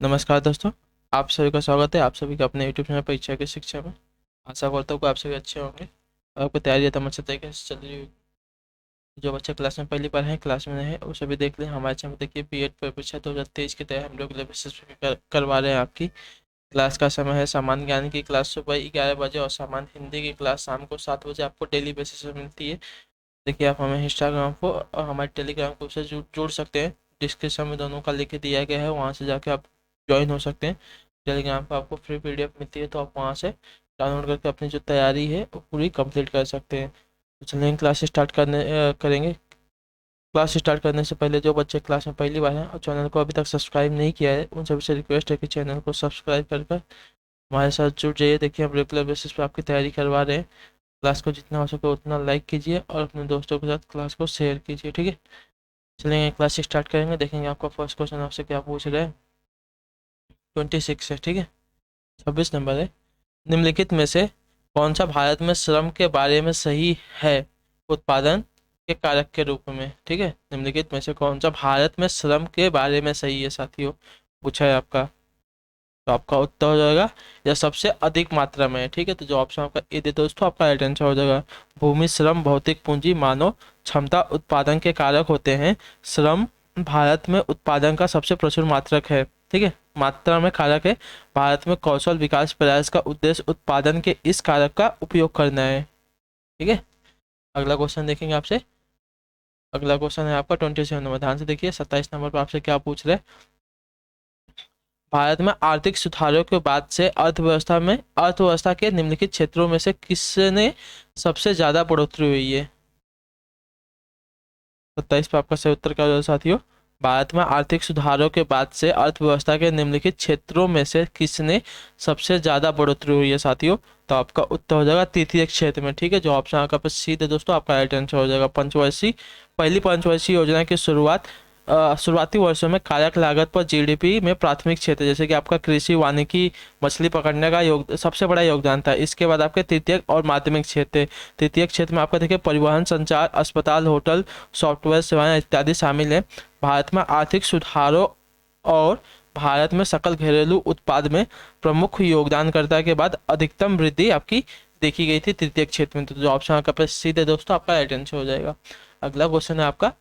नमस्कार दोस्तों। आप सभी का स्वागत है आप सभी का अपने यूट्यूब चैनल परीक्षा की शिक्षा में। आशा करता हूँ कि आप सभी अच्छे होंगे और आपकी तैयारी एकदम अच्छे तरीके से चल रही होगी। जो बच्चे क्लास में पहली बार हैं, क्लास में नहीं है, वो सभी देख लें। हमारे चैनल में देखिए बीएड परीक्षा 2023 की तैयारी हम लोग बेसिस पे करवा रहे हैं। आपकी क्लास का समय है सामान्य ज्ञान की क्लास सुबह 11 बजे और सामान्य हिंदी की क्लास शाम को 7 बजे आपको डेली बेसिस पे मिलती है। देखिए, आप हमें इंस्टाग्राम को और हमारे टेलीग्राम को से जोड़ सकते हैं। डिस्क्रिप्शन में दोनों का लिंक दिया गया है, वहाँ से जाके आप ज्वाइन हो सकते हैं। टेलीग्राम पर आपको फ्री पीडीएफ मिलती है, तो आप वहाँ से डाउनलोड करके अपनी जो तैयारी है वो पूरी कंप्लीट कर सकते हैं। तो चलिए क्लास स्टार्ट करेंगे। क्लास स्टार्ट करने से पहले जो बच्चे क्लास में पहली बार हैं और चैनल को अभी तक सब्सक्राइब नहीं किया है, उन सभी से रिक्वेस्ट है कि चैनल को सब्सक्राइब कर कर हमारे साथ जुड़ जाइए। देखिए, हम रेगुलर बेसिस पे आपकी तैयारी करवा रहे हैं। क्लास को जितना हो सके उतना लाइक कीजिए और अपने दोस्तों के साथ क्लास को शेयर कीजिए, ठीक है। चलेंगे क्लास स्टार्ट करेंगे। देखेंगे आपका फर्स्ट क्वेश्चन आपसे क्या पूछ रहे हैं। 26 है, ठीक है। 26 नंबर है। निम्नलिखित में से कौन सा भारत में श्रम के बारे में सही है उत्पादन के कारक के रूप में, ठीक है। निम्नलिखित में से कौन सा भारत में श्रम के बारे में सही है साथियों, पूछा है आपका। तो आपका उत्तर हो जाएगा या सबसे अधिक मात्रा में है, ठीक है। तो जो ऑप्शन आपका ए दे दोस्तों, आपका राइट आंसर हो जाएगा। भूमि, श्रम, भौतिक पूंजी, मानव क्षमता उत्पादन के कारक होते हैं। श्रम भारत में उत्पादन का सबसे प्रचुर मात्रक है, ठीक है। मात्रा में कारक है। भारत में कौशल विकास प्रयास का उद्देश्य उत्पादन के इस कारक का उपयोग करना है, ठीक है। अगला क्वेश्चन देखेंगे आपसे। अगला क्वेश्चन है आपका 27 नंबर। ध्यान से देखिए, 27 नंबर पर आपसे क्या पूछ रहे हैं। भारत में आर्थिक सुधारों के बाद से अर्थव्यवस्था के निम्नलिखित क्षेत्रों में से किसने सबसे ज्यादा बढ़ोतरी हुई है। 27 पे आपका सही उत्तर क्या होगा साथियों। भारत में आर्थिक सुधारों के बाद से अर्थव्यवस्था के निम्नलिखित क्षेत्रों में से किसने सबसे ज्यादा बढ़ोतरी हुई है साथियों। तो आपका उत्तर हो जाएगा तृतीय क्षेत्र में, ठीक है। जो ऑप्शन आपका पर सी है दोस्तों, आपका राइट आंसर हो जाएगा। पंचवर्षीय पहली पंचवर्षीय योजना की शुरुआती वर्षों में कारक लागत पर जीडीपी में प्राथमिक क्षेत्र जैसे कि आपका कृषि, वानिकी, मछली पकड़ने का सबसे बड़ा योगदान था। इसके बाद आपके तृतीयक और माध्यमिक क्षेत्र। तृतीयक क्षेत्र में आपका देखिए परिवहन, संचार, अस्पताल, होटल, सॉफ्टवेयर सेवाएं इत्यादि शामिल हैं। भारत में आर्थिक सुधारों और भारत में सकल घरेलू उत्पाद में प्रमुख योगदानकर्ता के बाद अधिकतम वृद्धि आपकी देखी गई थी तृतीय क्षेत्र में। तो जो ऑप्शन आपका सीधे दोस्तों आपका राइट आंसर हो जाएगा। अगला क्वेश्चन है आपका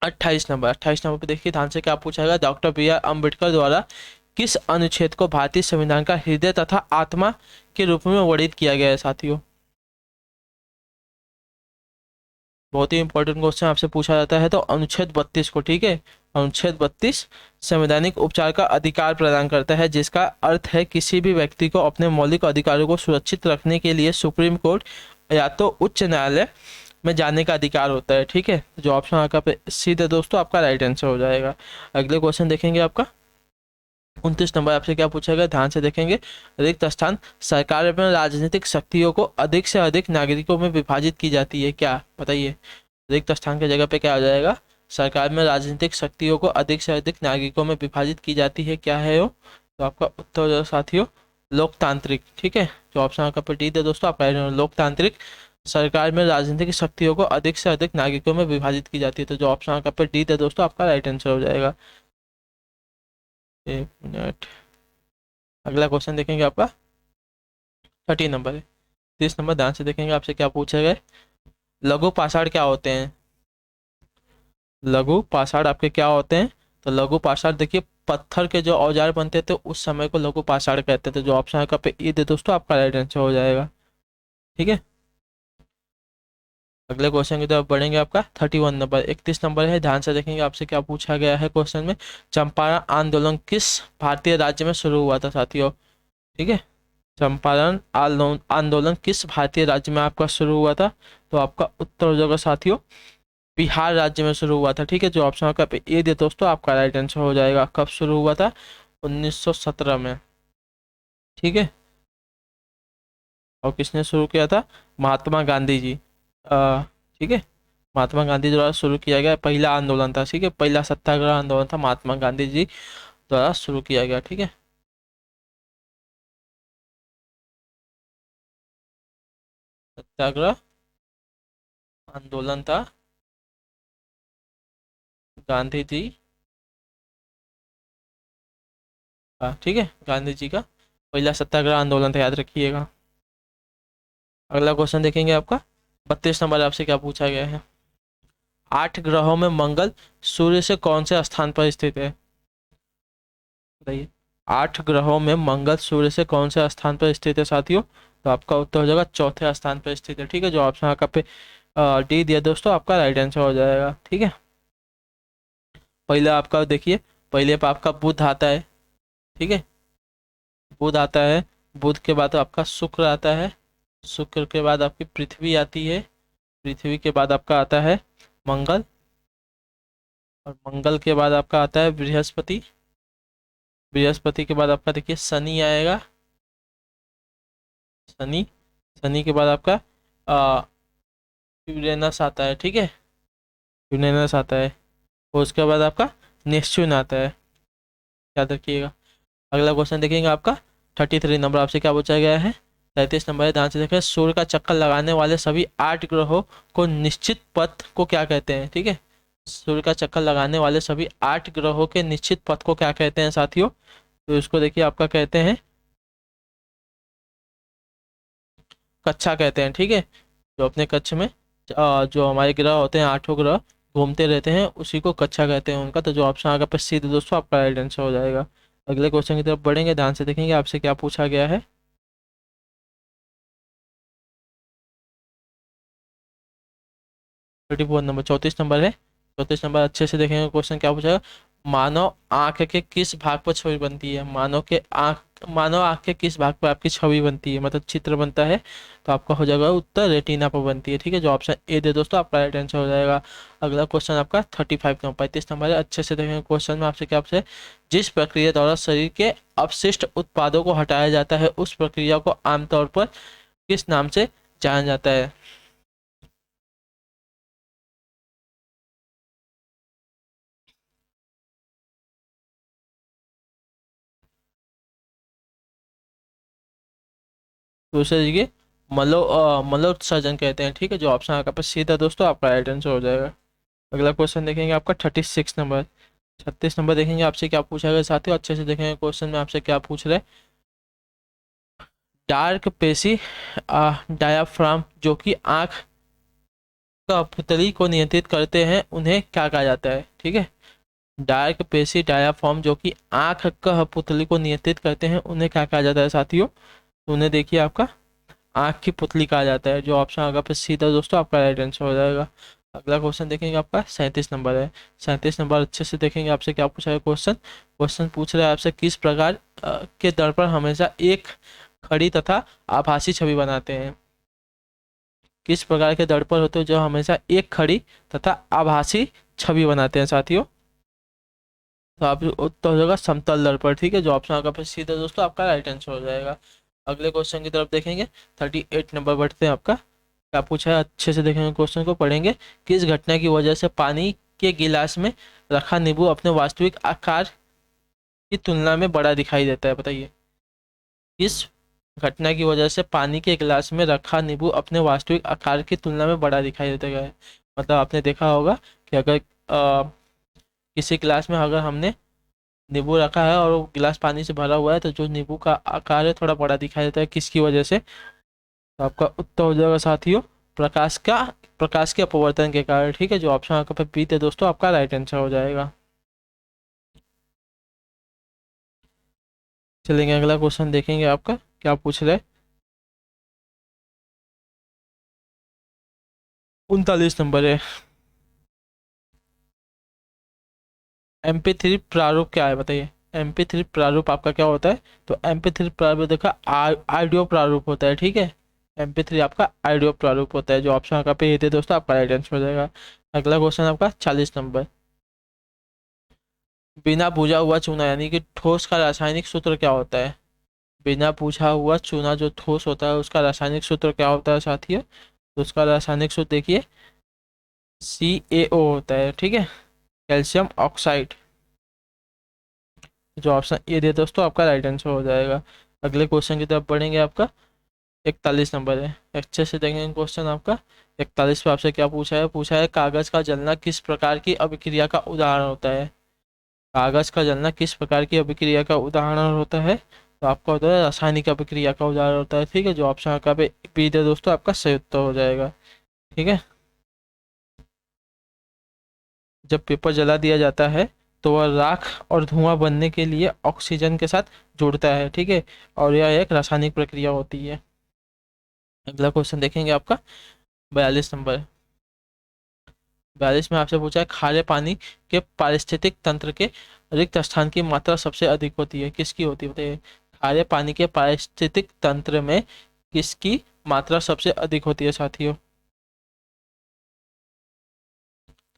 28 नंबर। 28 नंबर पे देखिए ध्यान से क्या पूछा गया। डॉक्टर बी आर अम्बेडकर द्वारा किस अनुच्छेद को भारतीय संविधान का हृदय तथा आत्मा के रूप में वर्णित किया गया है साथियों। बहुत ही इंपॉर्टेंट क्वेश्चन आपसे पूछा जाता है। तो अनुच्छेद 32 को, ठीक है। अनुच्छेद 32 संवैधानिक उपचार का अधिकार प्रदान करता है, जिसका अर्थ है किसी भी व्यक्ति को अपने मौलिक अधिकारों को सुरक्षित रखने के लिए सुप्रीम कोर्ट या तो उच्च न्यायालय में जाने का अधिकार होता है, ठीक है। जो ऑप्शन आपका पे सीधे दोस्तों आपका राइट आंसर हो जाएगा। अगले क्वेश्चन देखेंगे आपका 29 नंबर। आपसे क्या पूछा गया, ध्यान से देखेंगे। रिक्त स्थान सरकार में राजनीतिक शक्तियों को अधिक से अधिक नागरिकों में विभाजित की जाती है, क्या बताइए। रिक्त स्थान की जगह पे क्या आ जाएगा। सरकार में राजनीतिक शक्तियों को अधिक से अधिक नागरिकों में विभाजित की जाती है, क्या है वो। तो आपका उत्तर हो जाएगा साथियों लोकतांत्रिक, ठीक है। जो ऑप्शन आपका पे डी दे दोस्तों आपका लोकतांत्रिक। सरकार में राजनीतिक शक्तियों को अधिक से अधिक नागरिकों में विभाजित की जाती है। तो जो ऑप्शन आपका पे डी दे दोस्तों आपका राइट आंसर हो जाएगा। एक मिनट। अगला क्वेश्चन देखेंगे आपका 30 नंबर है। 30 नंबर ध्यान से देखेंगे आपसे क्या पूछे गए। लघु पाषाण क्या होते हैं। लघु पाषाण आपके क्या होते हैं। तो लघु पाषाण देखिए पत्थर के जो औजार बनते थे उस समय को लघु पाषाण कहते थे। जो ऑप्शन आपका पे ई दे दोस्तों आपका राइट आंसर हो जाएगा, ठीक है। अगले क्वेश्चन की तरफ बढ़ेंगे। आपका 31 नंबर। 31 नंबर है, ध्यान से देखेंगे आपसे क्या पूछा गया है क्वेश्चन में। चंपारण आंदोलन किस भारतीय राज्य में शुरू हुआ था साथियों, ठीक है। चंपारण आंदोलन किस भारतीय राज्य में आपका शुरू हुआ था। तो आपका उत्तर हो जाएगा साथियों बिहार राज्य में शुरू हुआ था, ठीक है। जो ऑप्शन आपका पे ए दे दोस्तों आपका राइट आंसर हो जाएगा। कब शुरू हुआ था, 1917 में, ठीक है। और किसने शुरू किया था, महात्मा गांधी जी। ठीक है। महात्मा गांधी द्वारा शुरू किया गया पहला आंदोलन था, ठीक है। पहला सत्याग्रह आंदोलन था, महात्मा गांधी जी द्वारा शुरू किया गया, ठीक है। सत्याग्रह आंदोलन था गांधी जी ठीक है, गांधी जी का पहला सत्याग्रह आंदोलन था, याद रखिएगा। अगला क्वेश्चन देखेंगे आपका 32 नंबर, आपसे क्या पूछा गया है। 8 ग्रहों में मंगल सूर्य से कौन से स्थान पर स्थित है, बताइए। 8 ग्रहों में मंगल सूर्य से कौन से स्थान पर स्थित है साथियों, तो आपका उत्तर हो जाएगा चौथे स्थान पर स्थित है। ठीक है, जो ऑप्शन आपका पे डी दिया दोस्तों, आपका राइट आंसर हो जाएगा। ठीक है, पहले आपका देखिए, पहले पे आपका बुध आता है। ठीक है, बुध आता है, बुध के बाद आपका शुक्र आता है, शुक्र के बाद आपकी पृथ्वी आती है, पृथ्वी के बाद आपका आता है मंगल, और मंगल के बाद आपका आता है बृहस्पति, बृहस्पति के बाद आपका देखिए शनि आएगा, शनि, शनि के बाद आपका आ, यूरेनस आता है। ठीक है, यूरेनस आता है, और उसके बाद आपका नेपच्यून आता है, याद रखिएगा। अगला क्वेश्चन देखेंगे आपका 33 नंबर, आपसे क्या पूछा गया है। 33 नंबर है, ध्यान से देखें। सूर्य का चक्कर लगाने वाले सभी 8 ग्रहों को निश्चित पथ को क्या कहते हैं। ठीक है, सूर्य का चक्कर लगाने वाले सभी 8 ग्रहों के निश्चित पथ को क्या कहते हैं साथियों, तो इसको देखिए आपका कहते हैं कक्षा कहते हैं। ठीक है, जो अपने कक्ष में जो हमारे ग्रह होते हैं, 8 ग्रह घूमते रहते हैं, उसी को कक्षा कहते हैं उनका। तो जो ऑप्शन आगे पे सी दोस्तों, आपका राइट आंसर हो जाएगा। अगले क्वेश्चन की तरफ बढ़ेंगे, ध्यान से देखेंगे आपसे क्या पूछा गया है। 34 नंबर, 34 नंबर है, 34 नंबर अच्छे से देखेंगे क्वेश्चन क्या पूछा है। मानव आंख के किस भाग पर छवि बनती है, मानव आंख के किस भाग पर आपकी छवि बनती है, मतलब चित्र बनता है, तो आपका हो जाएगा उत्तर रेटिना पर बनती है। ठीक है, जो ऑप्शन ए दे दोस्तों, आपका राइट आंसर हो जाएगा। अगला क्वेश्चन आपका 35 नंबर, 35 नंबर है, अच्छे से देखेंगे क्वेश्चन में आपसे क्या पूछा है। जिस प्रक्रिया द्वारा शरीर के अपशिष्ट उत्पादों को हटाया जाता है, उस प्रक्रिया को आमतौर पर किस नाम से जाना जाता है। दूसरे जी के मलोत्सर्जन कहते हैं। ठीक है, जो ऑप्शन आपका पास सीधा दोस्तों, आपका राइट आंसर हो जाएगा। अगला क्वेश्चन देखेंगे आपका 36 नंबर, 36 नंबर देखेंगे आपसे क्या पूछा गया साथियों, अच्छे से देखेंगे क्वेश्चन में आपसे क्या पूछ रहे हैं। डार्क पेशी डायाफ्राम जो कि आंख का पुतली को नियंत्रित करते हैं, उन्हें क्या कहा जाता है। ठीक है, डार्क पेशी डायाफ्राम जो कि आंख का पुतली को नियंत्रित करते हैं, उन्हें क्या कहा जाता है साथियों, तो उन्हें देखिए आपका आँख की पुतली कहा जाता है। जो ऑप्शन आगे पे सीधा दोस्तों, आपका राइट आंसर हो जाएगा। अगला क्वेश्चन देखेंगे आपका 37 नंबर है, 37 नंबर अच्छे से देखेंगे आपसे क्या पूछा है क्वेश्चन। क्वेश्चन पूछ रहा है आपसे किस प्रकार के दर्पण हमेशा एक खड़ी तथा आभासी छवि बनाते हैं। किस प्रकार के दर्पण होते हैं जो हमेशा एक खड़ी तथा आभासी छवि बनाते हैं साथियों, तो आप उत्तर हो जाएगा समतल दर्पण। ठीक है, जो ऑप्शन आगे पे सीधा दोस्तों, आपका राइट आंसर हो जाएगा। अगले क्वेश्चन की तरफ देखेंगे, 38 नंबर बढ़ते हैं आपका, क्या पूछा है अच्छे से देखेंगे क्वेश्चन को, पढ़ेंगे। किस घटना की वजह से पानी के गिलास में रखा नींबू अपने वास्तविक आकार की तुलना में बड़ा दिखाई देता है, बताइए। किस घटना की वजह से पानी के गिलास में रखा नींबू अपने वास्तविक आकार की तुलना में बड़ा दिखाई देता है, मतलब आपने देखा होगा कि अगर किसी गिलास में अगर हमने नींबू रखा है और वो गिलास पानी से भरा हुआ है, तो जो नींबू का आकार है थोड़ा बड़ा दिखाई देता है, किसकी वजह से, तो आपका उत्तर हो जाएगा साथियों प्रकाश के अपवर्तन के कारण। ठीक है, जो ऑप्शन आपका पे बी थे दोस्तों, आपका राइट आंसर हो जाएगा। चलेंगे अगला क्वेश्चन देखेंगे आपका क्या पूछ रहे हैं। 39 नंबर है, MP3 प्रारूप क्या है, बताइए। MP3 प्रारूप आपका क्या होता है, तो MP3 प्रारूप देखा ऑडियो प्रारूप होता है। ठीक है, MP3 आपका ऑडियो प्रारूप होता है, जो ऑप्शन आपका पे ये थे दोस्तों, आपका राइट आंसर हो जाएगा। अगला क्वेश्चन आपका 40 नंबर, बिना बुझा हुआ चूना यानी कि ठोस का रासायनिक सूत्र क्या होता है। बिना बुझा हुआ चूना जो ठोस होता है, उसका रासायनिक सूत्र क्या होता है साथियों, तो उसका रासायनिक सूत्र देखिए CaO होता है। ठीक है, कैल्शियम ऑक्साइड, जो ऑप्शन ए दे दोस्तों, आपका राइट आंसर हो जाएगा। अगले क्वेश्चन की तरफ बढ़ेंगे आपका 41 नंबर है, अच्छे से देखेंगे क्वेश्चन आपका 41 पे आपसे क्या पूछा है। कागज का जलना किस प्रकार की अभिक्रिया का उदाहरण होता है। कागज का जलना किस प्रकार की अभिक्रिया का उदाहरण होता है? तो आपका होता है रासायनिक अभिक्रिया का उदाहरण होता है। ठीक है, जो ऑप्शन आपका पे बी दे दोस्तों, आपका सही उत्तर हो जाएगा। ठीक है, जब पेपर जला दिया जाता है तो वह राख और धुआं बनने के लिए ऑक्सीजन के साथ जुड़ता है। ठीक है, और यह एक रासायनिक प्रक्रिया होती है। अगला क्वेश्चन देखेंगे आपका 42 नंबर। 42 में आपसे पूछा है खारे पानी के पारिस्थितिक तंत्र के रिक्त स्थान की मात्रा सबसे अधिक होती है, किसकी होती है बताइए? खारे पानी के पारिस्थितिक तंत्र में किसकी मात्रा सबसे अधिक होती है साथियों?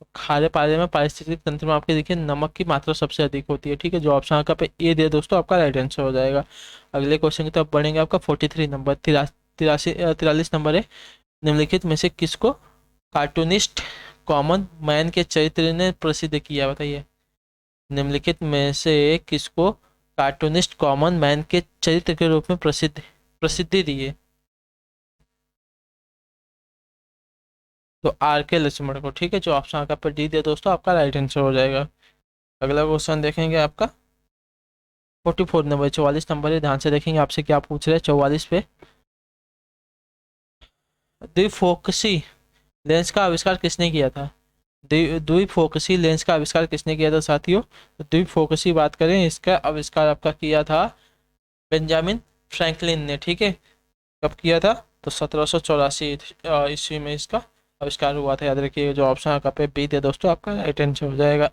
तो खारे पानी में पारिस्थितिक तंत्र में आपके देखिए नमक की मात्रा सबसे अधिक होती है। ठीक है, जो ऑप्शन आपका पे ए दे दोस्तों, आपका राइट आंसर हो जाएगा। अगले क्वेश्चन की तरफ बढ़ेंगे। आपका 43 नंबर, 43 नंबर है। निम्नलिखित में से किसको कार्टूनिस्ट कॉमन मैन के चरित्र ने प्रसिद्ध किया, बताइए? निम्नलिखित में से किसको कार्टूनिस्ट कॉमन मैन के चरित्र के रूप में प्रसिद्धि दी है? तो आर के लक्ष्मण को। ठीक है, जो ऑप्शन आपका पर डी दिया दोस्तों, आपका राइट आंसर हो जाएगा। अगला क्वेश्चन देखेंगे आपका 44 नंबर, 44 नंबर है। ध्यान से देखेंगे आपसे क्या पूछ रहे हैं 44 पे। द्विफोकसी लेंस का आविष्कार किसने किया था? द्विफोकसी लेंस का आविष्कार किसने किया था साथियों? तो द्विफोकसी बात करें, इसका आविष्कार आपका किया था बेंजामिन फ्रैंकलिन ने। ठीक है, कब किया था? तो 1784 ईस्वी में इसका आविष्कार हुआ था। याद रखिए, जो ऑप्शन आपका पे बी थे दोस्तों, आपका राइट आंसर हो जाएगा।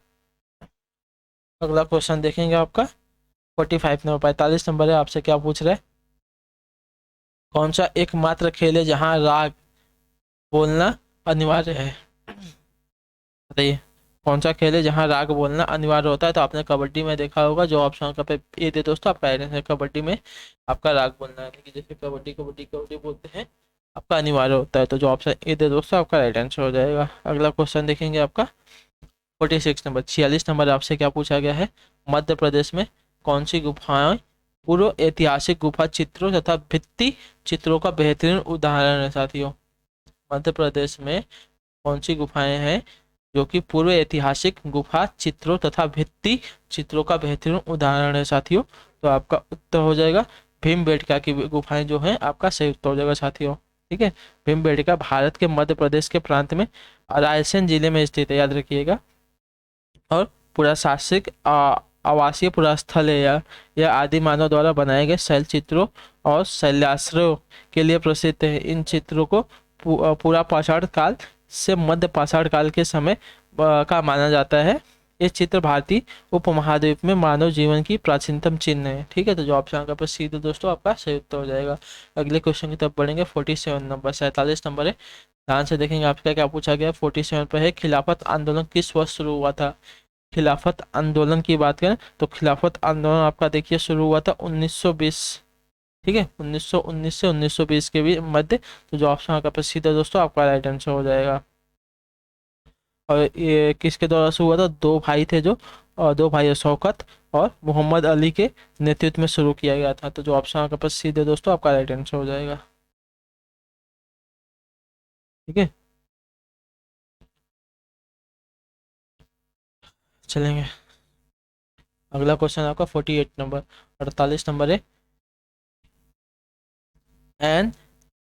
अगला क्वेश्चन देखेंगे आपका 45 नंबर, 45 नंबर है। आपसे क्या पूछ रहे हैं? कौन सा एकमात्र खेल है जहाँ राग बोलना अनिवार्य है? बताइए, कौन सा खेल है जहाँ राग बोलना अनिवार्य होता है? तो आपने कबड्डी में देखा होगा। जो ऑप्शन का पे ये दे दोस्तों, आपका आइडेंस है कबड्डी में आपका राग बोलना है, कि जैसे कबड्डी कबड्डी कबड्डी बोलते हैं, आपका अनिवार्य होता है। तो जो ऑप्शन ए दे दोस्तों, आपका राइट आंसर हो जाएगा। अगला क्वेश्चन देखेंगे आपका 46 नंबर, 46 नंबर। आपसे क्या पूछा गया है? मध्य प्रदेश में कौन सी गुफाएं पूर्व ऐतिहासिक गुफा चित्रों तथा भित्ति चित्रों का बेहतरीन उदाहरण है साथियों? मध्य प्रदेश में कौन सी गुफाएं हैं जो कि पूर्व ऐतिहासिक गुफा चित्रों तथा भित्ति चित्रों का बेहतरीन उदाहरण है साथियों? तो आपका उत्तर हो जाएगा भीमबेटका की गुफाएं जो हैं, आपका सही उत्तर हो जाएगा साथियों। ठीक है, भीमबेटका भारत के मध्य प्रदेश के प्रांत में रायसेन जिले में स्थित है, याद रखिएगा। और पुरातात्विक आवासीय पुरास्थल है यह आदि मानव द्वारा बनाए गए शैल चित्रों और शैलाश्रयों के लिए प्रसिद्ध है। इन चित्रों को पूरा पाषाण काल से मध्य पाषाण काल के समय का माना जाता है। ये चित्र भारतीय उपमहाद्वीप में मानव जीवन की प्राचीनतम चिन्ह है। ठीक है, तो जो ऑप्शन का सीधे दोस्तों, आपका सही उत्तर हो जाएगा। अगले क्वेश्चन की तरफ बढ़ेंगे 47 नंबर, 47 नंबर है। ध्यान से देखेंगे आपका क्या पूछा गया 47 पर है। खिलाफत आंदोलन किस वर्ष शुरू हुआ था? खिलाफत आंदोलन की बात करें तो खिलाफत आंदोलन आपका देखिए शुरू हुआ था 1920। ठीक है, 1919 से 1920 के भी मध्य। तो जो ऑप्शन आपका प्रसिद्ध है दोस्तों, आपका राइट आंसर हो जाएगा। और ये किसके द्वारा शुरू हुआ था? दो भाई थे जो, और दो भाई शौकत और मोहम्मद अली के नेतृत्व में शुरू किया गया था। तो जो ऑप्शन आपका प्रसिद्ध है दोस्तों, आपका राइट आंसर हो जाएगा। ठीक है, चलेंगे। अगला क्वेश्चन आपका 48 नंबर, 48 नंबर है। An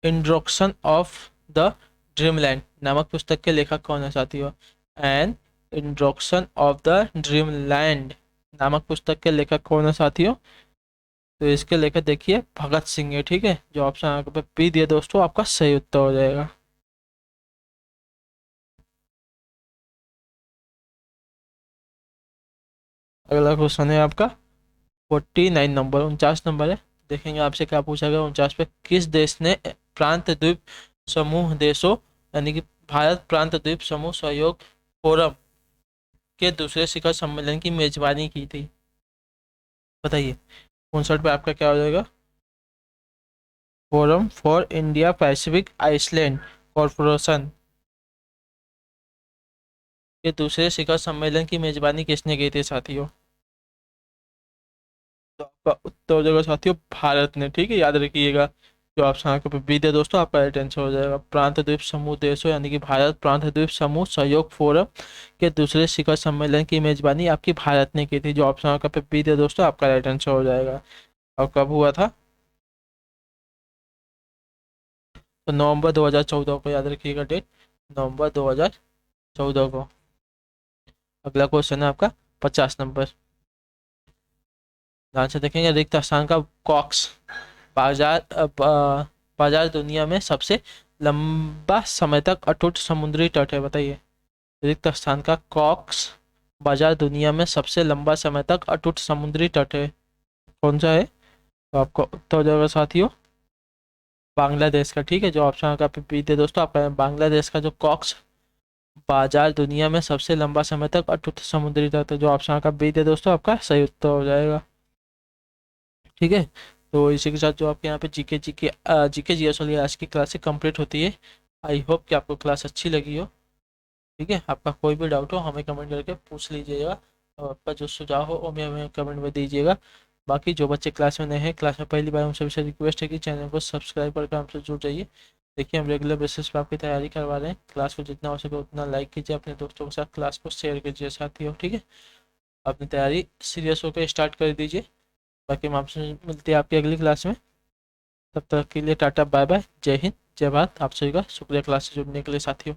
introduction of the dreamland नामक पुस्तक के लेखक कौन है साथियों? An introduction of the dreamland नामक पुस्तक के लेखक कौन है साथियों? तो इसके लेखक देखिए भगत सिंह है। ठीक है, जो ऑप्शन आपको पी दिया दोस्तों, आपका सही उत्तर हो जाएगा। अगला क्वेश्चन है आपका 49 नंबर, 49 नंबर है। देखेंगे आपसे क्या पूछा गया 49 पे। किस देश ने प्रांत द्वीप समूह देशों यानी कि भारत प्रांत द्वीप समूह सहयोग फोरम के दूसरे शिखर सम्मेलन की मेजबानी की थी? बताइए, 59 पे आपका क्या हो जाएगा? Forum for India Pacific island corporation के दूसरे शिखर सम्मेलन की मेजबानी किसने की थी साथियों? तो आपका उत्तर हो जाएगा साथियों भारत ने। ठीक है, याद रखिएगा, जो ऑप्शन आपके पे बी दे दोस्तों, आपका राइट आंसर हो जाएगा। प्रांत द्वीप समूह देशों यानी कि भारत प्रांत द्वीप समूह सहयोग फोरम के दूसरे शिखर सम्मेलन की मेजबानी आपकी भारत ने की थी। जो ऑप्शन आपका पे बी दे दोस्तों, आपका राइट आंसर हो जाएगा। और कब हुआ था? तो नवंबर 2014 को, याद रखिएगा डेट, नवंबर 2014 को। अगला क्वेश्चन है आपका 50 नंबर। ध्यान से देखेंगे। रिक्त स्थान का कॉक्स बाजार बाजार दुनिया में सबसे लंबा समय तक अटूट समुद्री तट है, बताइए। रिक्त स्थान का कॉक्स बाजार दुनिया में सबसे लंबा समय तक अटूट समुद्री तट है, कौन सा है? तो आपको उत्तर हो जाएगा साथियों, बांग्लादेश का। ठीक है, जो ऑप्शन आपका पी थे दोस्तों, आपका बांग्लादेश का जो कॉक्स बाजार दुनिया में सबसे लंबा समय तक अटूट समुद्री तट है। जो ऑप्शन आपका बी थे दोस्तों, आपका सही उत्तर हो जाएगा। ठीक है, तो इसी के साथ जो आपके यहाँ पे जीके जीएस वाली आज की क्लास कंप्लीट होती है। आई होप कि आपको क्लास अच्छी लगी हो। ठीक है, आपका कोई भी डाउट हो हमें कमेंट करके पूछ लीजिएगा, और आपका जो सुझाव हो वो हमें कमेंट में दीजिएगा। बाकी जो बच्चे क्लास में नए हैं, क्लास में पहली बार, उनसे से रिक्वेस्ट है कि चैनल को सब्सक्राइब करके हमसे जुड़ जाइए। देखिए, हम रेगुलर बेसिस पे आपकी तैयारी करवा रहे हैं। क्लास को जितना हो सके उतना लाइक कीजिए, अपने दोस्तों के साथ क्लास को शेयर कीजिए साथियों। ठीक है, अपनी तैयारी सीरियस होकर स्टार्ट कर दीजिए। बाकी हम आपसे मिलते हैं आपकी अगली क्लास में। तब तक के लिए टाटा बाय बाय, जय हिंद जय भारत। आप सभी का शुक्रिया क्लास से जुड़ने के लिए साथियों।